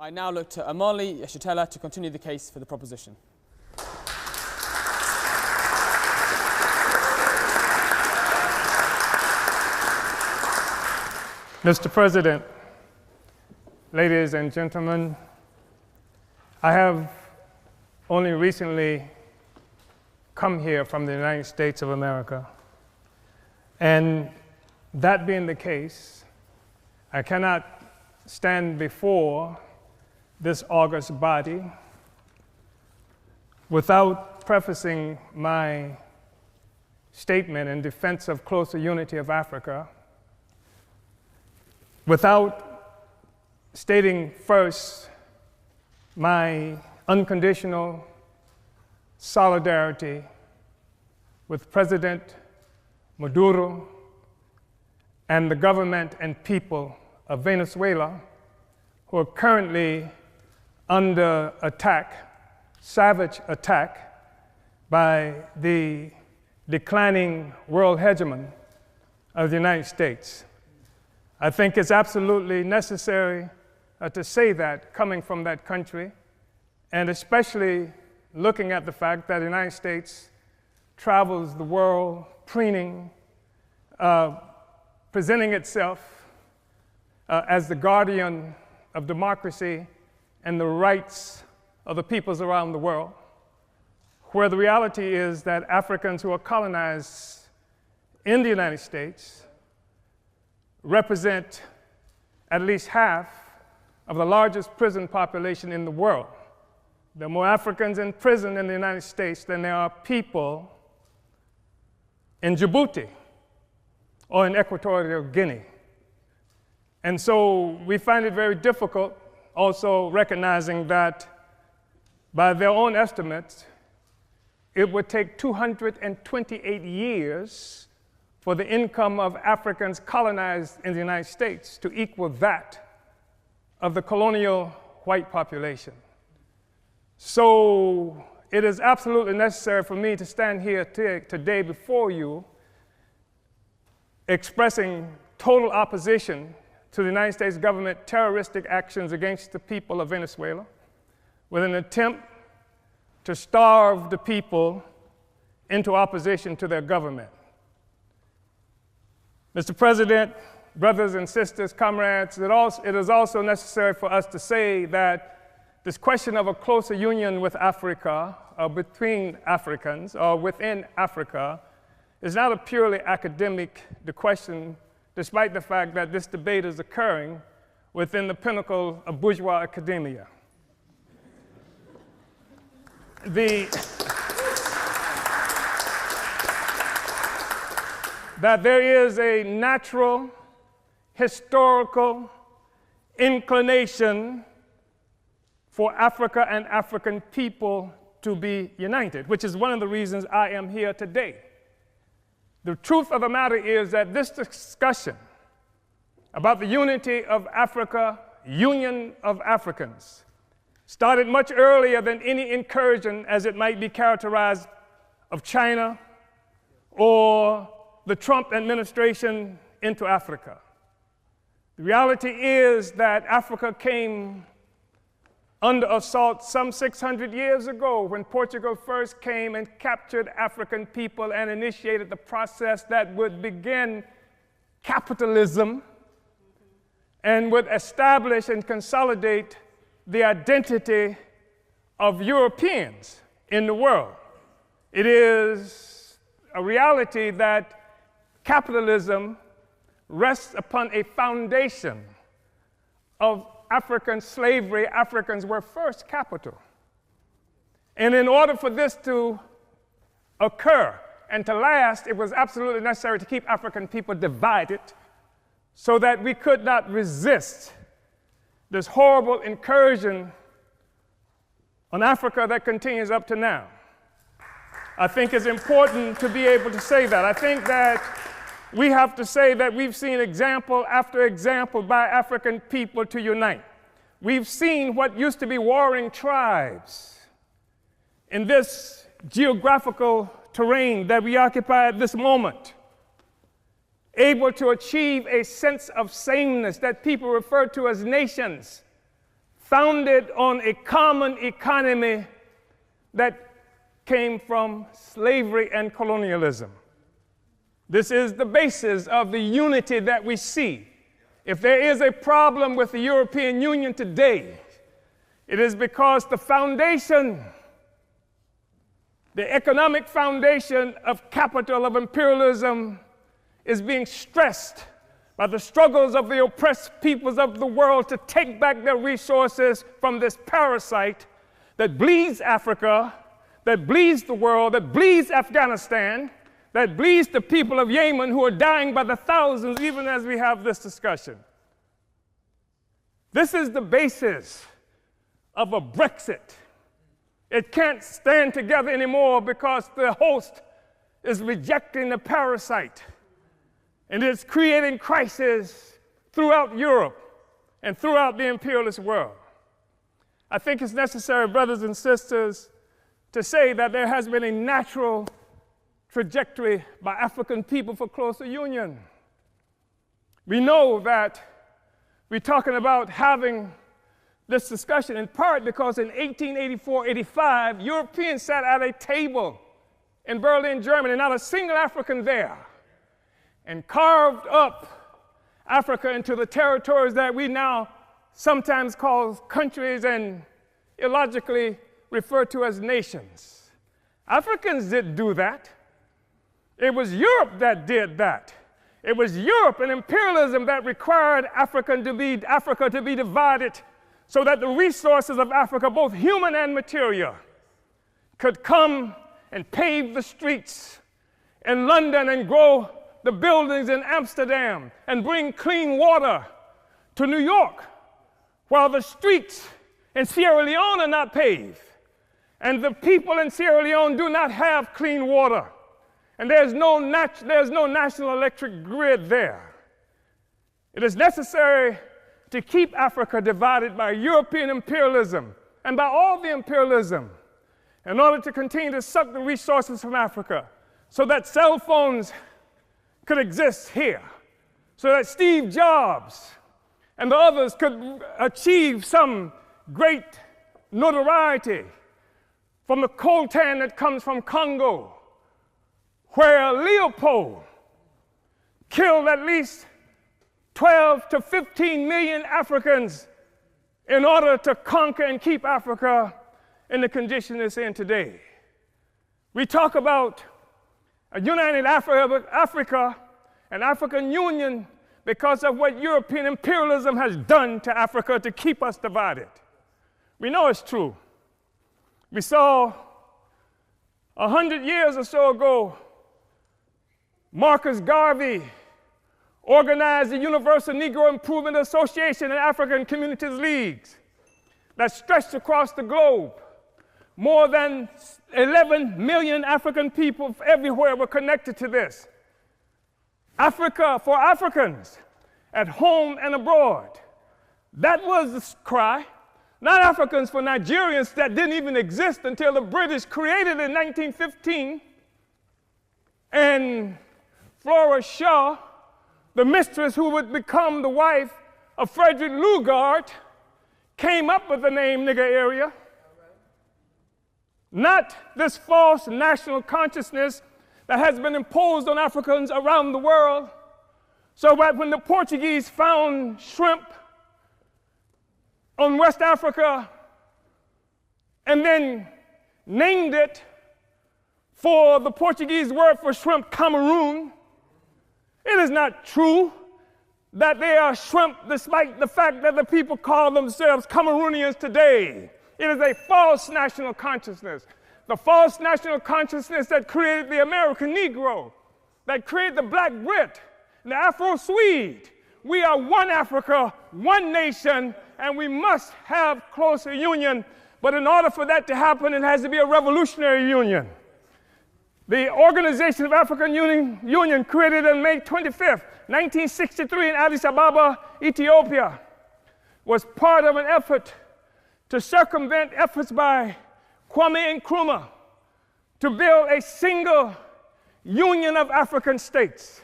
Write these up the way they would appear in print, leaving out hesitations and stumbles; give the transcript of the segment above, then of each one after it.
I now look to Amali Yeshitela to continue the case for the proposition. Mr. President, ladies and gentlemen, I have only recently come here from the United States of America. And that being the case, I cannot stand before this august body without prefacing my statement in defense of closer unity of Africa, without stating first my unconditional solidarity with President Maduro and the government and people of Venezuela, who are currently under attack, savage attack, by the declining world hegemon of the United States. I think it's absolutely necessary to say that coming from that country, and especially looking at the fact that the United States travels the world preening, presenting itself as the guardian of democracy and the rights of the peoples around the world, where the reality is that Africans who are colonized in the United States represent at least half of the largest prison population in the world. There are more Africans in prison in the United States than there are people in Djibouti or in Equatorial Guinea. And so we find it very difficult, also recognizing that by their own estimates, it would take 228 years for the income of Africans colonized in the United States to equal that of the colonial white population. So it is absolutely necessary for me to stand here today before you expressing total opposition to the United States government terroristic actions against the people of Venezuela with an attempt to starve the people into opposition to their government. Mr. President, brothers and sisters, comrades, it is also necessary for us to say that this question of a closer union with Africa, or between Africans, or within Africa, is not a purely academic question, despite the fact that this debate is occurring within the pinnacle of bourgeois academia. That there is a natural, historical inclination for Africa and African people to be united, which is one of the reasons I am here today. The truth of the matter is that this discussion about the unity of Africa, union of Africans, started much earlier than any incursion, as it might be characterized, of China or the Trump administration into Africa. The reality is that Africa came under assault some 600 years ago when Portugal first came and captured African people and initiated the process that would begin capitalism and would establish and consolidate the identity of Europeans in the world. It is a reality that capitalism rests upon a foundation of African slavery. Africans were first capital. And in order for this to occur and to last, it was absolutely necessary to keep African people divided so that we could not resist this horrible incursion on Africa that continues up to now. I think it's important to be able to say that. I think that we have to say that we've seen example after example by African people to unite. We've seen what used to be warring tribes in this geographical terrain that we occupy at this moment, able to achieve a sense of sameness that people refer to as nations, founded on a common economy that came from slavery and colonialism. This is the basis of the unity that we see. If there is a problem with the European Union today, it is because the foundation, the economic foundation of capital, of imperialism, is being stressed by the struggles of the oppressed peoples of the world to take back their resources from this parasite that bleeds Africa, that bleeds the world, that bleeds Afghanistan, that bleeds the people of Yemen who are dying by the thousands even as we have this discussion. This is the basis of a Brexit. It can't stand together anymore because the host is rejecting the parasite. And it's creating crisis throughout Europe and throughout the imperialist world. I think it's necessary, brothers and sisters, to say that there has been a natural trajectory by African people for closer union. We know that we're talking about having this discussion in part because in 1884-85, Europeans sat at a table in Berlin, Germany, not a single African there, and carved up Africa into the territories that we now sometimes call countries and illogically refer to as nations. Africans didn't do that. It was Europe that did that. It was Europe and imperialism that required Africa to be divided so that the resources of Africa, both human and material, could come and pave the streets in London and grow the buildings in Amsterdam and bring clean water to New York, while the streets in Sierra Leone are not paved. And the people in Sierra Leone do not have clean water. And there's no national electric grid there. It is necessary to keep Africa divided by European imperialism and by all the imperialism in order to continue to suck the resources from Africa so that cell phones could exist here, so that Steve Jobs and the others could achieve some great notoriety from the coltan that comes from Congo, where Leopold killed at least 12 to 15 million Africans in order to conquer and keep Africa in the condition it's in today. We talk about a united Africa and African Union because of what European imperialism has done to Africa to keep us divided. We know it's true. We saw 100 years or so ago, Marcus Garvey organized the Universal Negro Improvement Association and African Communities Leagues that stretched across the globe. More than 11 million African people everywhere were connected to this. Africa for Africans, at home and abroad. That was the cry. Not Africans for Nigerians that didn't even exist until the British created it in 1915. And Flora Shaw, the mistress who would become the wife of Frederick Lugard, came up with the name nigger area. Not this false national consciousness that has been imposed on Africans around the world, so that when the Portuguese found shrimp on West Africa and then named it for the Portuguese word for shrimp, Cameroon, it is not true that they are shrimp despite the fact that the people call themselves Cameroonians today. It is a false national consciousness. The false national consciousness that created the American Negro, that created the Black Brit, and the Afro-Swede. We are one Africa, one nation, and we must have closer union. But in order for that to happen, it has to be a revolutionary union. The Organization of African Union, created on May 25th, 1963 in Addis Ababa, Ethiopia, was part of an effort to circumvent efforts by Kwame Nkrumah to build a single union of African states.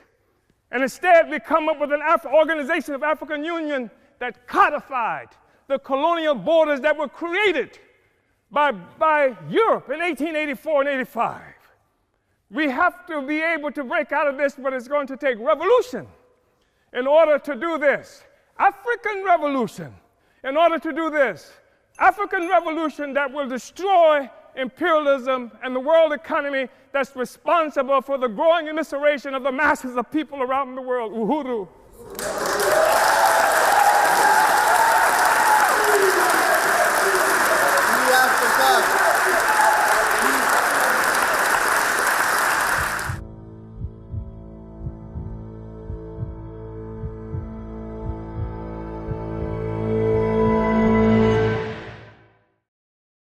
And instead, we come up with an Organization of African Union that codified the colonial borders that were created by Europe in 1884 and 85. We have to be able to break out of this, but it's going to take revolution in order to do this. African revolution in order to do this. African revolution that will destroy imperialism and the world economy that's responsible for the growing immiseration of the masses of people around the world. Uhuru.